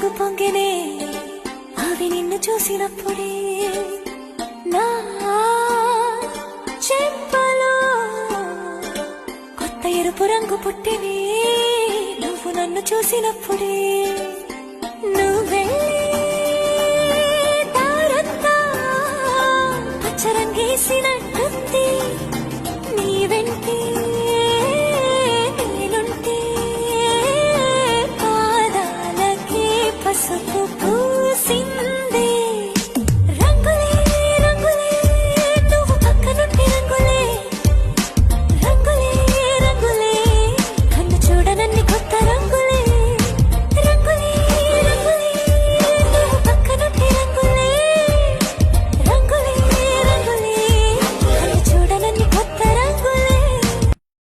రంగు పొంగినే అవి నిన్ను చూసినప్పుడే నా చెంపలో కొత్త ఎరుపు రంగు పుట్టినే నువ్వు నన్ను చూసినప్పుడే నువ్వే దారంతా పచ్చరంగేసినట్టుంది నీ వెంటే